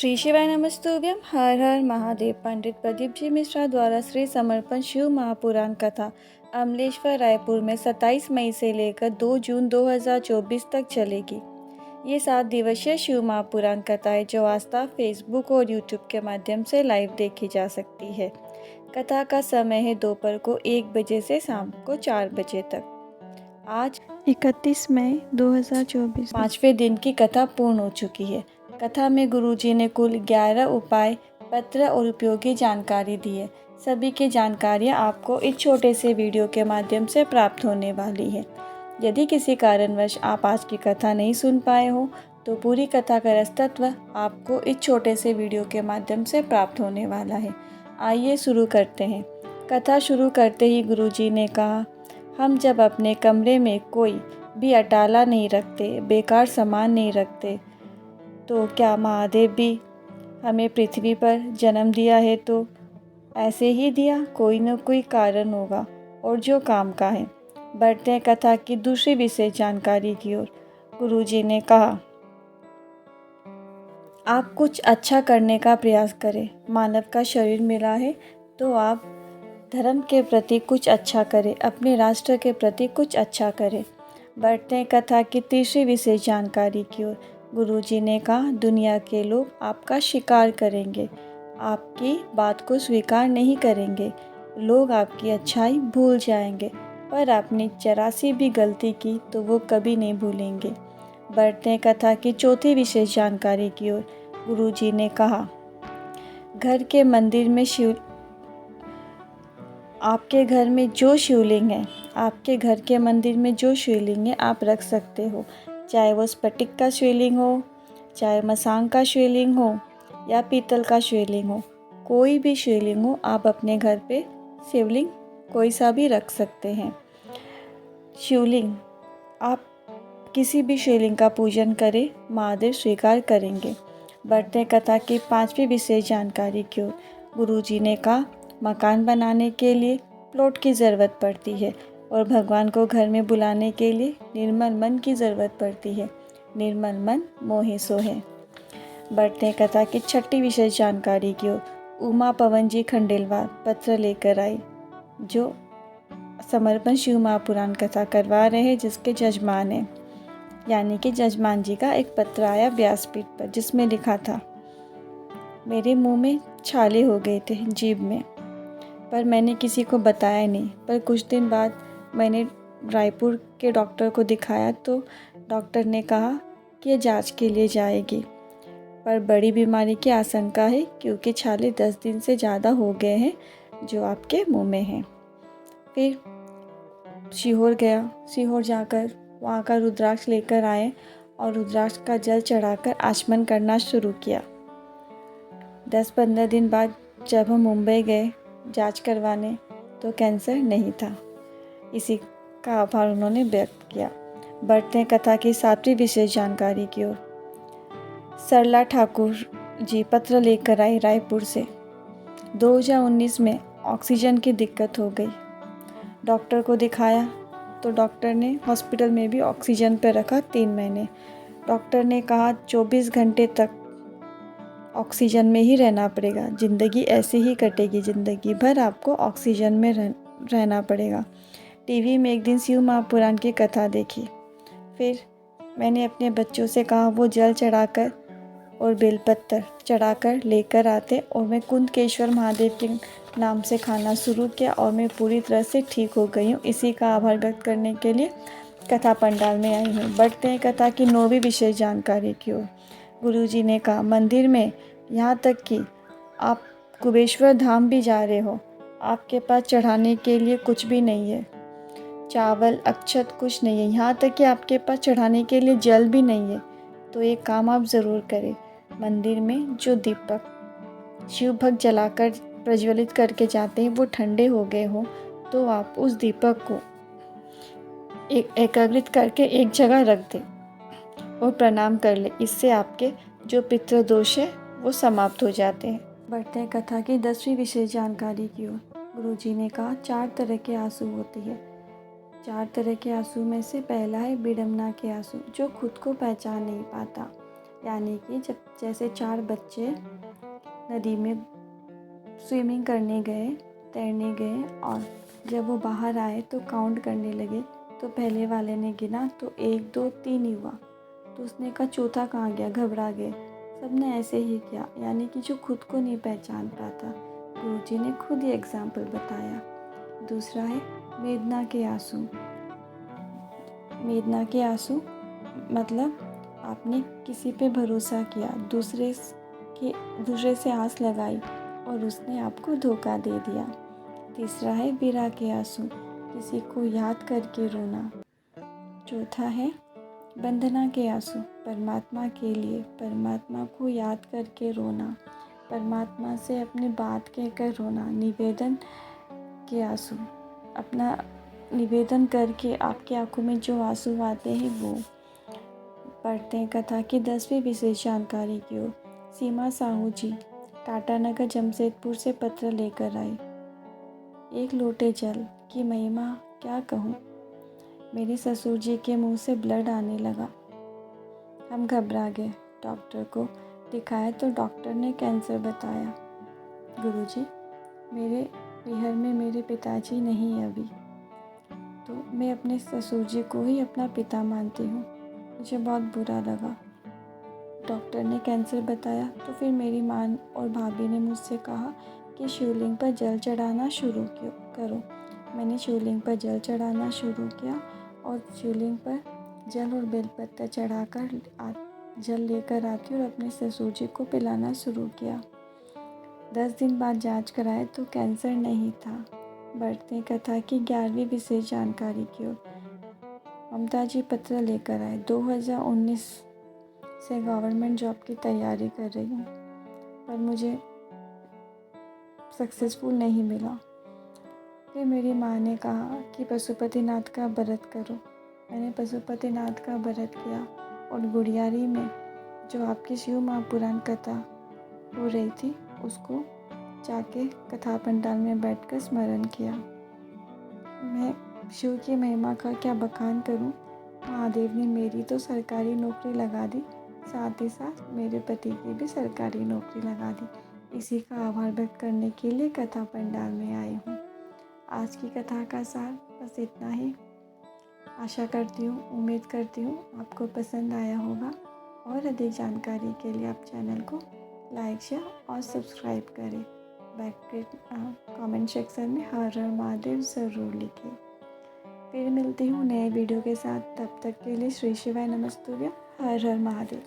श्री शिवाय नमस्तुभ्यम। हर हर महादेव। पंडित प्रदीप जी मिश्रा द्वारा श्री समर्पण शिव महापुराण कथा अमलेश्वर रायपुर में 27 मई से लेकर 2 जून 2024 तक चलेगी। ये 7 दिवसीय शिव महापुराण कथा है जो आस्था फेसबुक और यूट्यूब के माध्यम से लाइव देखी जा सकती है। कथा का समय है दोपहर को 1 बजे से शाम को 4 बजे तक। आज 31 मई 2024 5वें दिन की कथा पूर्ण हो चुकी है। कथा में गुरुजी ने कुल 11 उपाय, पत्र और उपयोगी जानकारी दी है। सभी की जानकारियाँ आपको इस छोटे से वीडियो के माध्यम से प्राप्त होने वाली है। यदि किसी कारणवश आप आज की कथा नहीं सुन पाए हो तो पूरी कथा का रसतत्व आपको इस छोटे से वीडियो के माध्यम से प्राप्त होने वाला है। आइए शुरू करते हैं। कथा शुरू करते ही गुरुजी ने कहा, हम जब अपने कमरे में कोई भी अटाला नहीं रखते, बेकार सामान नहीं रखते, तो क्या महादेव भी हमें पृथ्वी पर जन्म दिया है तो ऐसे ही दिया? कोई न कोई कारण होगा और जो काम का है। बढ़ते हैं कथा की दूसरी विशेष जानकारी की ओर। गुरुजी ने कहा, आप कुछ अच्छा करने का प्रयास करें। मानव का शरीर मिला है तो आप धर्म के प्रति कुछ अच्छा करें, अपने राष्ट्र के प्रति कुछ अच्छा करें। बढ़ते हैं कथा की तीसरी विशेष जानकारी की ओर। गुरुजी ने कहा, दुनिया के लोग आपका शिकार करेंगे, आपकी बात को स्वीकार नहीं करेंगे। लोग आपकी अच्छाई भूल जाएंगे, पर आपने 84 भी गलती की तो वो कभी नहीं भूलेंगे। बढ़ते हैं कथा की चौथी विशेष जानकारी की ओर। गुरुजी ने कहा, घर के मंदिर में आपके घर में जो शिवलिंग है, आपके घर के मंदिर में जो शिवलिंग है आप रख सकते हो, चाहे वो स्फटिक का शिवलिंग हो, चाहे मसांग का शिवलिंग हो या पीतल का शिवलिंग हो। कोई भी शिवलिंग हो, आप अपने घर पे शिवलिंग कोई सा भी रख सकते हैं। शिवलिंग, आप किसी भी शिवलिंग का पूजन करें, महादेव स्वीकार करेंगे। बढ़ते हैं कथा की पांचवी विशेष जानकारी की ओर। गुरुजी ने कहा, मकान बनाने के लिए प्लॉट की ज़रूरत पड़ती है और भगवान को घर में बुलाने के लिए निर्मल मन की ज़रूरत पड़ती है। निर्मल मन मोहे सोहे। बढ़ते हैं कथा की छठी विशेष जानकारी की ओर। उमा पवन जी खंडेलवाल पत्र लेकर आई, जो समर्पण शिव महापुराण कथा करवा रहे हैं, जिसके जजमान हैं, यानी कि जजमान जी का एक पत्र आया व्यासपीठ पर, जिसमें लिखा था, मेरे मुंह में छाले हो गए थे, जीभ में, पर मैंने किसी को बताया नहीं। पर कुछ दिन बाद मैंने रायपुर के डॉक्टर को दिखाया तो डॉक्टर ने कहा कि ये जांच के लिए जाएगी, पर बड़ी बीमारी की आशंका है क्योंकि छाले 10 दिन से ज़्यादा हो गए हैं जो आपके मुंह में हैं। फिर सीहोर गया। सीहोर जाकर वहाँ का रुद्राक्ष लेकर आए और रुद्राक्ष का जल चढ़ाकर आचमन करना शुरू किया। 10-15 दिन बाद जब हम मुंबई गए जांच करवाने तो कैंसर नहीं था। इसी का आभार उन्होंने व्यक्त किया। बढ़ते हैं कथा की 7वीं विशेष जानकारी की ओर। सरला ठाकुर जी पत्र लेकर आई रायपुर से। 2019 में ऑक्सीजन की दिक्कत हो गई। डॉक्टर को दिखाया तो डॉक्टर ने हॉस्पिटल में भी ऑक्सीजन पर रखा 3 महीने। डॉक्टर ने कहा 24 घंटे तक ऑक्सीजन में ही रहना पड़ेगा, ज़िंदगी ऐसे ही कटेगी, ज़िंदगी भर आपको ऑक्सीजन में रहना पड़ेगा। टीवी में एक दिन शिव महापुराण की कथा देखी। फिर मैंने अपने बच्चों से कहा वो जल चढ़ाकर और बेलपत्र चढ़ाकर लेकर आते और मैं कुंदकेश्वर महादेव के नाम से खाना शुरू किया और मैं पूरी तरह से ठीक हो गई हूँ। इसी का आभार व्यक्त करने के लिए कथा पंडाल में आई हूँ। बढ़ते हैं कथा की 9वीं विशेष जानकारी की ओर। गुरुजी ने कहा, मंदिर में यहाँ तक कि आप कुबेश्वर धाम भी जा रहे हो, आपके पास चढ़ाने के लिए कुछ भी नहीं है, चावल अक्षत कुछ नहीं है, यहाँ तक कि आपके पास चढ़ाने के लिए जल भी नहीं है। तो एक काम आप ज़रूर करें, मंदिर में जो दीपक शिव भक्त जलाकर प्रज्वलित करके जाते हैं वो ठंडे हो गए हो तो आप उस दीपक को एकाग्रित करके एक जगह रख दें और प्रणाम कर ले। इससे आपके जो पितृदोष है वो समाप्त हो जाते हैं। बढ़ते हैं कथा की 10वीं विशेष जानकारी की ओर। गुरुजी ने कहा, 4 तरह के आंसू होते हैं। 4 तरह के आंसू में से पहला है विडंबना के आंसू, जो खुद को पहचान नहीं पाता, यानी कि जब जैसे 4 बच्चे नदी में स्विमिंग करने गए, तैरने गए और जब वो बाहर आए तो काउंट करने लगे, तो पहले वाले ने गिना तो 1 2 3 ही हुआ, तो उसने कहा चौथा कहाँ गया, घबरा गए। सबने ऐसे ही किया, यानी कि जो खुद को नहीं पहचान पाता। गुरुजी ने खुद ही एग्जाम्पल बताया। दूसरा है मेघना के आंसू। मेघना के आंसू मतलब आपने किसी पे भरोसा किया, दूसरे से आस लगाई और उसने आपको धोखा दे दिया। तीसरा है वीरा के आंसू, किसी को याद करके रोना। चौथा है वंदना के आंसू, परमात्मा के लिए, परमात्मा को याद करके रोना, परमात्मा से अपनी बात कहकर रोना। निवेदन के आंसू, अपना निवेदन करके आपकी आंखों में जो आंसू आते हैं वो। पढ़ते हैं कथा की 10वीं विशेष जानकारी की ओर। सीमा साहू जी टाटानगर जमशेदपुर से पत्र लेकर आई। एक लोटे जल की महिमा क्या कहूँ, मेरे ससुर जी के मुंह से ब्लड आने लगा। हम घबरा गए, डॉक्टर को दिखाया तो डॉक्टर ने कैंसर बताया। गुरुजी, मेरे विहर में मेरे पिताजी नहीं है अभी, तो मैं अपने ससुर जी को ही अपना पिता मानती हूँ। मुझे बहुत बुरा लगा। डॉक्टर ने कैंसर बताया तो फिर मेरी माँ और भाभी ने मुझसे कहा कि शिवलिंग पर जल चढ़ाना शुरू करो। मैंने शिवलिंग पर जल चढ़ाना शुरू किया और शिवलिंग पर जल और बेलपत्र चढ़ाकर जल लेकर आती और अपने ससुर जी को पिलाना शुरू किया। 10 दिन बाद जांच कराए तो कैंसर नहीं था। बढ़ते कथा की 11वीं विशेष जानकारी की ओर। ममता जी पत्र लेकर आए। 2019 से गवर्नमेंट जॉब की तैयारी कर रही हूँ, पर मुझे सक्सेसफुल नहीं मिला। फिर मेरी माँ ने कहा कि पशुपतिनाथ का व्रत करो। मैंने पशुपतिनाथ का व्रत किया और गुड़ियारी में जो आपकी शिव महापुराण कथा हो रही थी उसको जाके कथा पंडाल में बैठकर स्मरण किया। मैं शिव की महिमा का क्या बखान करूं। महादेव ने मेरी तो सरकारी नौकरी लगा दी, साथ ही साथ मेरे पति की भी सरकारी नौकरी लगा दी। इसी का आभार व्यक्त करने के लिए कथा पंडाल में आई हूँ। आज की कथा का सार बस इतना ही। आशा करती हूँ, उम्मीद करती हूँ आपको पसंद आया होगा और अधिक जानकारी के लिए आप चैनल को लाइक, शेयर और सब्सक्राइब करें। कमेंट सेक्शन में हर हर महादेव ज़रूर लिखें। फिर मिलती हूँ नए वीडियो के साथ, तब तक के लिए श्री शिवाय नमस्तुभ्यं। हर हर महादेव।